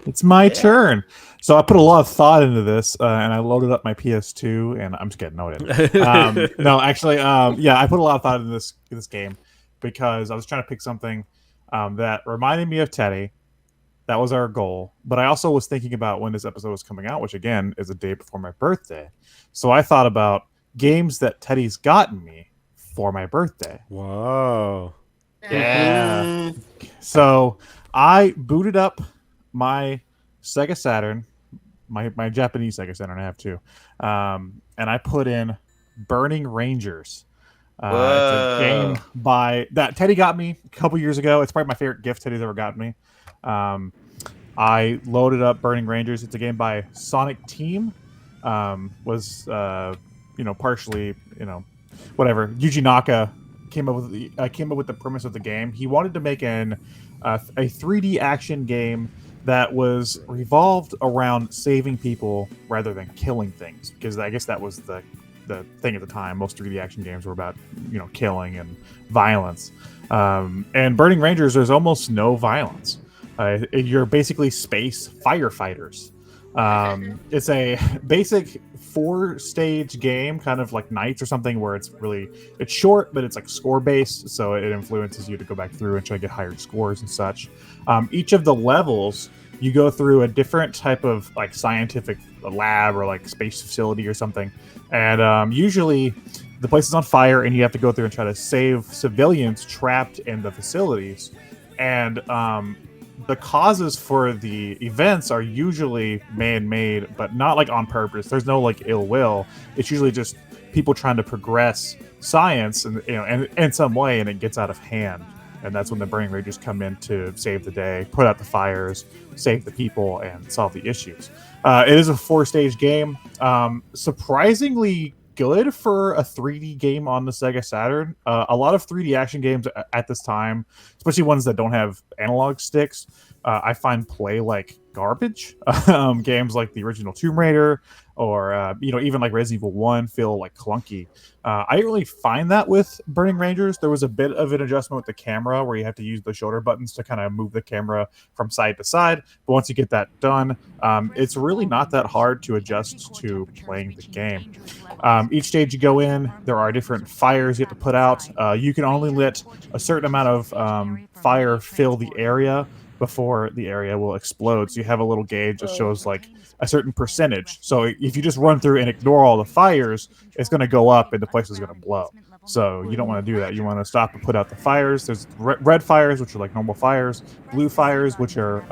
It's my turn. So I put a lot of thought into this, and I loaded up my PS2, and I'm just kidding. No, I didn't. No, actually, yeah, I put a lot of thought into this game because I was trying to pick something that reminded me of Teddy. That was our goal. But I also was thinking about when this episode was coming out, which again is a day before my birthday. So I thought about games that Teddy's gotten me for my birthday. Wow. Yeah. Mhm. So I booted up my SEGA Saturn, my Japanese SEGA Saturn. I have two, and I put in Burning Rangers. It's a Whoa. game by that Teddy got me a couple years ago. It's probably my favorite gift Teddy's ever gotten me. Um, I loaded up Burning Rangers. It's a game by Sonic Team. Was partially whatever Yuji Naka came up with the premise of the game. He wanted to make a 3D action game that was revolved around saving people rather than killing things, because I guess that was the thing at the time. Most 3D action games were about killing and violence. And Burning Rangers, there's almost no violence. You're basically space firefighters. It's a basic 4-stage game, kind of like Knights or something, where it's short, but it's like score based, so it influences you to go back through and try to get higher scores and such. Each of the levels, you go through a different type of like scientific lab or like space facility or something, and usually the place is on fire, and you have to go through and try to save civilians trapped in the facilities. And the causes for the events are usually man-made, but not like on purpose. There's no like ill will. It's usually just people trying to progress science and in some way, and it gets out of hand. And that's when the Burning Rangers come in to save the day, put out the fires, save the people, and solve the issues. It is a 4-stage game. Surprisingly good for a 3D game on the Sega Saturn. A lot of 3D action games at this time, especially ones that don't have analog sticks, I find play like garbage. Games like the original Tomb Raider or even like Resident Evil 1 feel like clunky. I didn't really find that with Burning Rangers. There was a bit of an adjustment with the camera where you have to use the shoulder buttons to kind of move the camera from side to side. But once you get that done, it's really not that hard to adjust to playing the game. Each stage you go in, there are different fires you have to put out. You can only let a certain amount of fire fill the area before the area will explode. So you have a little gauge that shows like a certain percentage. So if you just run through and ignore all the fires, it's going to go up and the place is going to blow. So you don't want to do that. You want to stop and put out the fires. There's red fires, which are like normal fires, blue fires, which are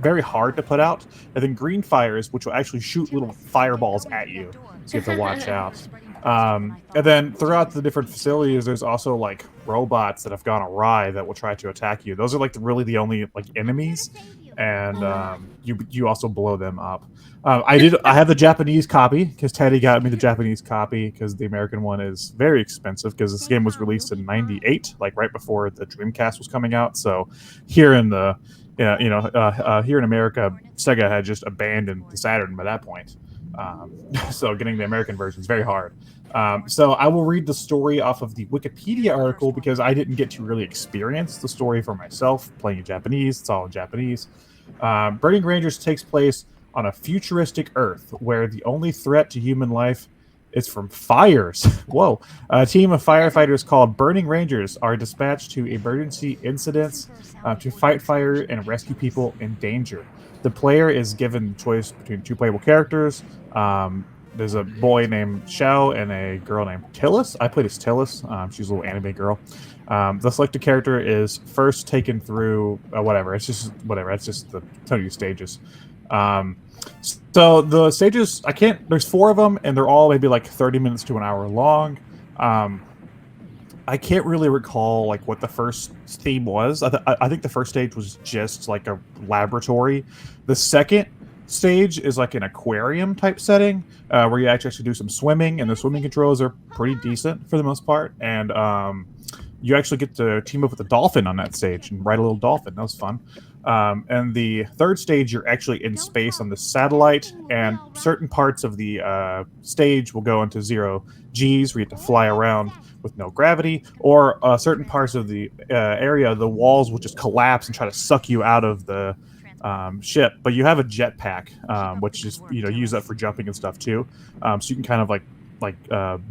very hard to put out, and then green fires, which will actually shoot little fireballs at you. So you have to watch out. And then throughout the different facilities, there's also like robots that have gone awry that will try to attack you. Those are like really the only like enemies, and you also blow them up. I have the Japanese copy because Teddy got me the Japanese copy because the American one is very expensive because this game was released in '98, like right before the Dreamcast was coming out. So here in here in America, Sega had just abandoned the Saturn by that point. So getting the American version is very hard. So I will read the story off of the Wikipedia article because I didn't get to really experience the story for myself playing in Japanese. It's all in Japanese. Burning Rangers takes place on a futuristic Earth where the only threat to human life is from fires. Whoa. A team of firefighters called Burning Rangers are dispatched to emergency incidents to fight fire and rescue people in danger. The player is given choice between two playable characters. There's a boy named Xiao and a girl named Tillis. I played as Tillis. She's a little anime girl. The selected character is first taken through whatever. It's just whatever. It's just the 20 stages. So the stages, there's 4 of them, and they're all maybe like 30 minutes to an hour long. I can't really recall like what the first theme was. I think the first stage was just like a laboratory. The second stage is like an aquarium type setting where you actually do some swimming, and the swimming controls are pretty decent for the most part. And you actually get to team up with a dolphin on that stage and ride a little dolphin. That was fun. And the third stage, you're actually in space on the satellite, and certain parts of the stage will go into 0 Gs, where you have to fly around with no gravity, or certain parts of the area, the walls will just collapse and try to suck you out of the ship, but you have a jetpack, which is use that for jumping and stuff too. So you can kind of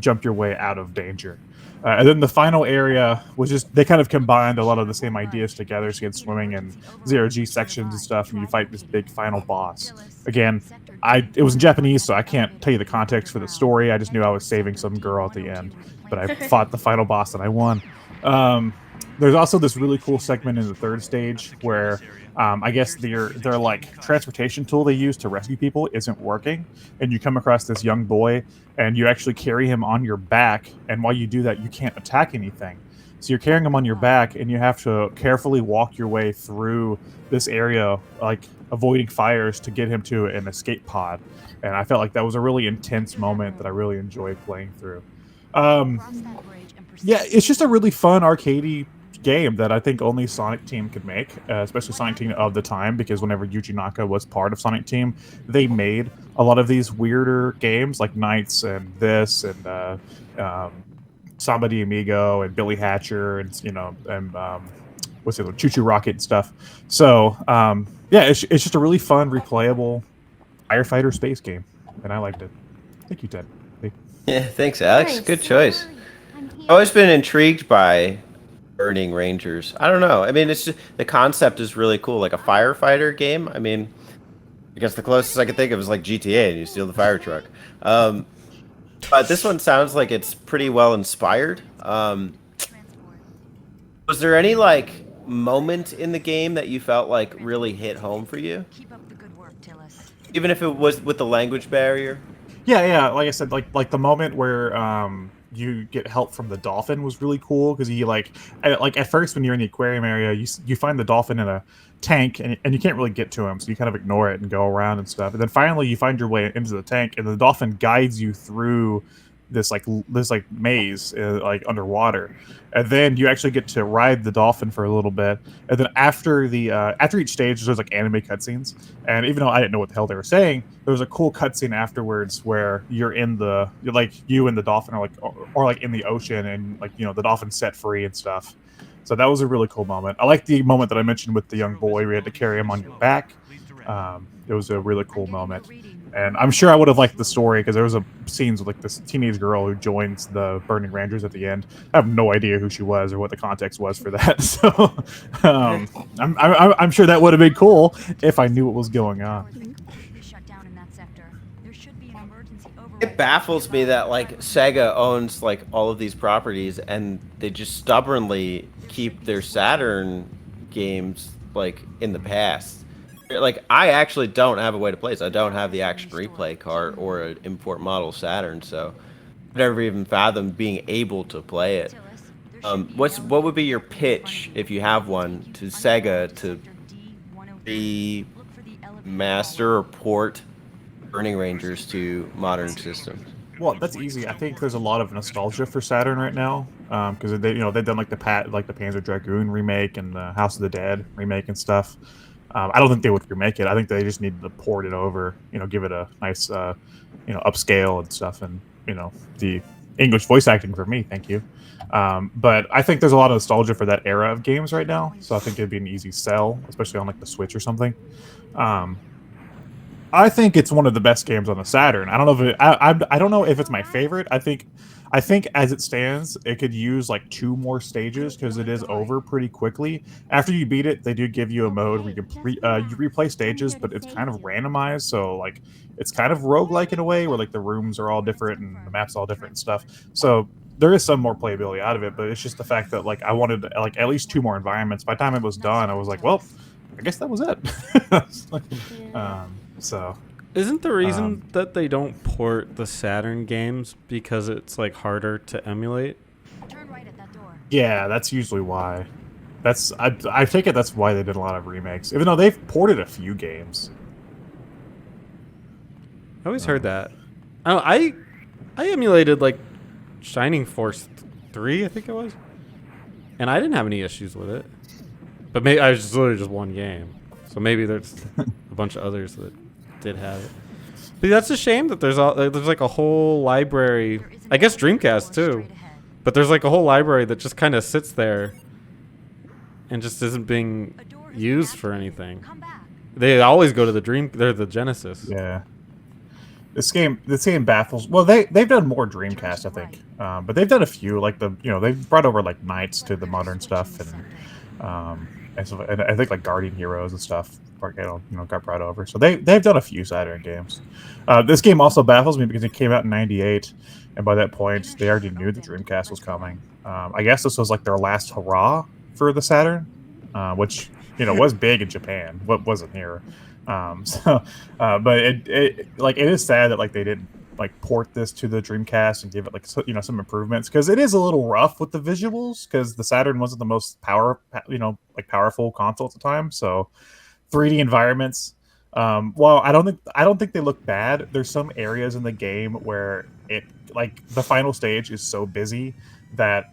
jump your way out of danger. And then the final area was just they kind of combined a lot of the same ideas together. So you had swimming and zero-G sections and stuff, and you fight this big final boss. Again, it was in Japanese, so I can't tell you the context for the story. I just knew I was saving some girl at the end, but I fought the final boss and I won. There's also this really cool segment in the third stage where I guess their like transportation tool they use to rescue people isn't working, and you come across this young boy and you actually carry him on your back, and while you do that you can't attack anything. So you're carrying him on your back and you have to carefully walk your way through this area, like avoiding fires, to get him to an escape pod. And I felt like that was a really intense moment that I really enjoyed playing through. Yeah, it's just a really fun arcadey game that I think only Sonic Team could make, especially Sonic Team of the time, because whenever Yuji Naka was part of Sonic Team, they made a lot of these weirder games like Knights and this and Samba de Amigo and Billy Hatcher and what's the other, Choo Choo Rocket and stuff. So yeah, it's just a really fun, replayable firefighter space game, and I liked it. Thank you, Ted. Yeah, thanks, Alex. Good choice. I've always been intrigued by Bruning Rangers. I don't know. I mean, it's just, the concept is really cool, like a firefighter game. I mean, I guess the closest I could think of is like GTA, and you steal the fire truck. But this one sounds like it's pretty well inspired. Was there any like moment in the game that you felt like really hit home for you? Even if it was with the language barrier? Yeah. Like I said, like the moment where you get help from the dolphin was really cool, because you like at first when you're in the aquarium area, you find the dolphin in a tank and you can't really get to him, so you kind of ignore it and go around and stuff. And then finally you find your way into the tank, and the dolphin guides you through this maze like underwater, and then you actually get to ride the dolphin for a little bit. And then after each stage there's like anime cutscenes, and even though I didn't know what the hell they were saying, there was a cool cutscene afterwards where you and the dolphin are like in the ocean, and the dolphin's set free and stuff. So that was a really cool moment. I like the moment that I mentioned with the young boy. We had to carry him on your back. It was a really cool moment. And I'm sure I would have liked the story, because there was scenes with like this teenage girl who joins the Bruning Rangers at the end. I have no idea who she was or what the context was for that. So I'm sure that would have been cool if I knew what was going on. It baffles me that like Sega owns like all of these properties, and they just stubbornly keep their Saturn games like in the past. Like, I actually don't have a way to play this. I don't have the Action Replay card or an import model Saturn, so I've never even fathomed being able to play it. What would be your pitch, if you have one, to Sega to remaster or port Bruning Rangers to modern systems? Well, that's easy. I think there's a lot of nostalgia for Saturn right now, because they've done like the Panzer Dragoon remake and the House of the Dead remake and stuff. I don't think they would remake it. I think they just need to port it over, give it a nice, upscale and stuff, and the English voice acting for me, thank you. But I think there's a lot of nostalgia for that era of games right now, so I think it'd be an easy sell, especially on like the Switch or something. I think it's one of the best games on the Saturn. I don't know if I don't know if it's my favorite. I think as it stands, it could use like 2 more stages, because it is over pretty quickly. After you beat it, they do give you a mode where you replay stages, but it's kind of randomized, so like it's kind of roguelike in a way, where like the rooms are all different and the map's all different and stuff. So there is some more playability out of it, but it's just the fact that like I wanted like at least 2 more environments. By the time it was done, I was like, well, I guess that was it. So isn't the reason that they don't port the Saturn games because it's like harder to emulate? Turn right at that door. Yeah, that's usually why. I take it that's why they did a lot of remakes, even though they've ported a few games. I always heard that. I emulated like Shining Force 3, I think it was, and I didn't have any issues with it. But maybe I was just literally just one game, so maybe there's a bunch of others that did have it. But that's a shame that there's like a whole library. I guess Dreamcast too, but there's like a whole library that just kind of sits there and just isn't being used for anything. They always go to the They're the Genesis. Yeah. This game baffles. Well, they've done more Dreamcast, I think, but they've done a few. Like they've brought over like Knights to the modern stuff, and I think like Guardian Heroes and stuff, got brought over. So they've done a few Saturn games. This game also baffles me because it came out in '98, and by that point they already knew the Dreamcast was coming. I guess this was like their last hurrah for the Saturn, which was big in Japan. What wasn't here. But it is sad that like they didn't like port this to the Dreamcast and give it like some improvements, because it is a little rough with the visuals, because the Saturn wasn't the most powerful console at the time. So 3D environments, well, I don't think they look bad. There's some areas in the game where it like the final stage is so busy that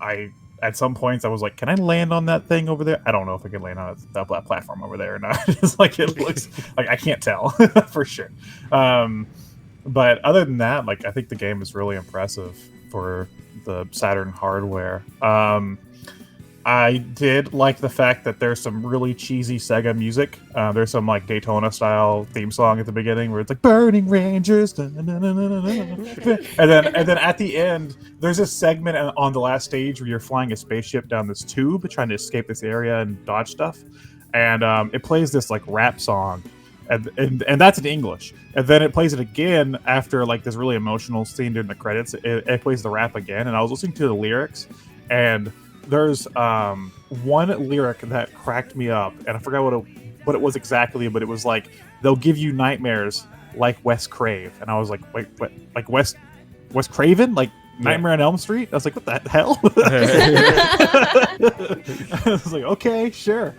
at some points I was like, can I land on that thing over there? I don't know if I can land on that platform over there or not. It's like, it looks like I can't tell for sure. But other than that, like, I think the game is really impressive for the Saturn hardware. I did like the fact that there's some really cheesy Sega music. There's some like Daytona style theme song at the beginning where it's like Bruning Rangers, and then at the end there's a segment on the last stage where you're flying a spaceship down this tube trying to escape this area and dodge stuff, and it plays this like rap song, and that's in English, and then it plays it again after like this really emotional scene during the credits. It plays the rap again, and I was listening to the lyrics, and there's one lyric that cracked me up, and I forgot what it was exactly, but it was like, they'll give you nightmares like Wes Crave, and I was like, wait, what? Like Wes Craven, like Nightmare on Elm Street? I was like, what the hell? I was like, okay, sure.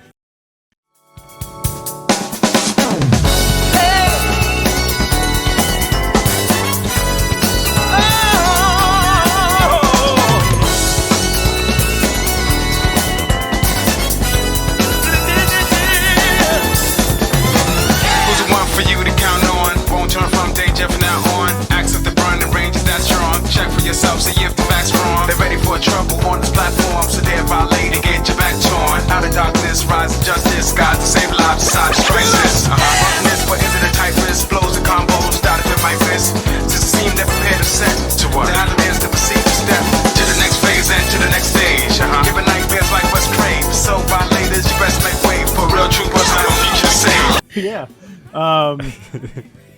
From now on, accept the Bruning Rangers that's strong. Check for yourself, see if the facts wrong. They're ready for trouble on this platform, so they're violating, get your back torn. Out of darkness, rise to justice. God to save lives, decide to strike this. Roughness, but into the typhus, blows the combos, started to my fist. Just seem that prepared to set to what? The handle is to proceed to step to the next phase and to the next stage. Giving nightmares like Wes Crave. So violators, you best make way for real troopers. I don't future to say. Yeah.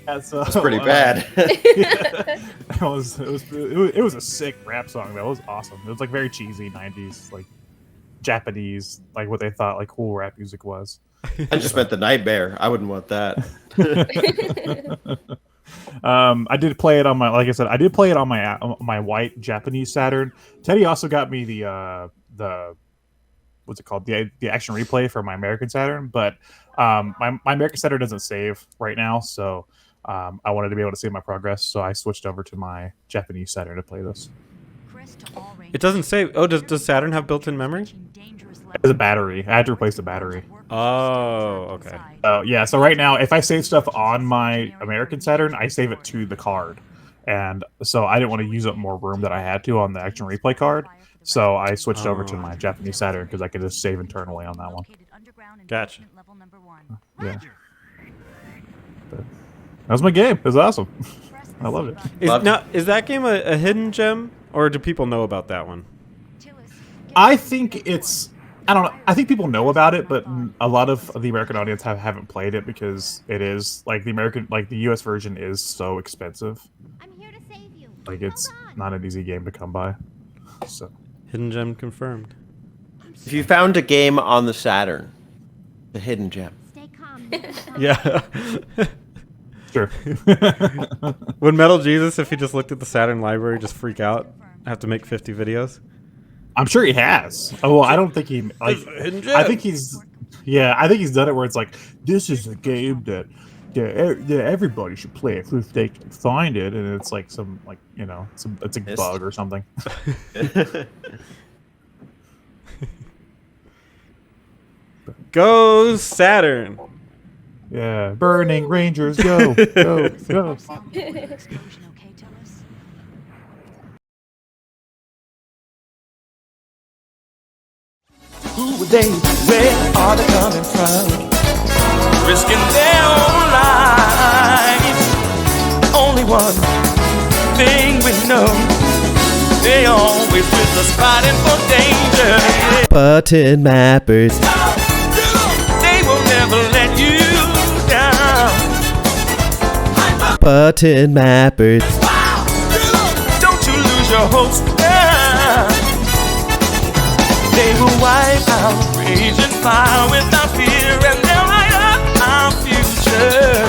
That's pretty bad. It was a sick rap song. That was awesome. It was like very cheesy 90s, like Japanese, like what they thought like cool rap music was. I just meant the nightmare. I wouldn't want that. I did play it on my, like I said, I did play it on my white Japanese Saturn. Teddy also got me the what's it called, the action replay for my American Saturn, but my American Saturn doesn't save right now, so I wanted to be able to save my progress, so I switched over to my Japanese Saturn to play this. It doesn't save. Oh, does Saturn have built-in memory? There's a battery. I had to replace the battery. Oh, okay. Yeah, so right now, if I save stuff on my American Saturn, I save it to the card. And so I didn't want to use up more room that I had to on the action replay card. So I switched over to my Japanese Saturn because I could just save internally on that one. Gotcha. Yeah. That was my game. It was awesome. I loved it. Is that game a hidden gem, or do people know about that one? I think it's... I don't know. I think people know about it, but a lot of the American audience haven't played it because it is like the US version is so expensive. I'm here to save you. Like it's not an easy game to come by. So hidden gem confirmed. If you found a game on the Saturn, the hidden gem. Stay calm. Yeah. Sure. Would Metal Jesus, if he just looked at the Saturn library, just freak out? Have to make 50 videos? I'm sure he has. Oh, well, I don't think he. Like, I think he's. Yeah, I think he's done it where it's like, this is a game that everybody should play if they can find it, and it's like some it's a bug or something. Go Saturn! Yeah, Bruning Rangers, go, go, go. Who are they? Where are they coming from? risking their own lives. Only one thing we know, they always with us fighting for danger. Button mappers. They will never let you down. Button mappers. Don't you lose your hopes now. They will wipe out rage and fire without fear, and they'll light up our future.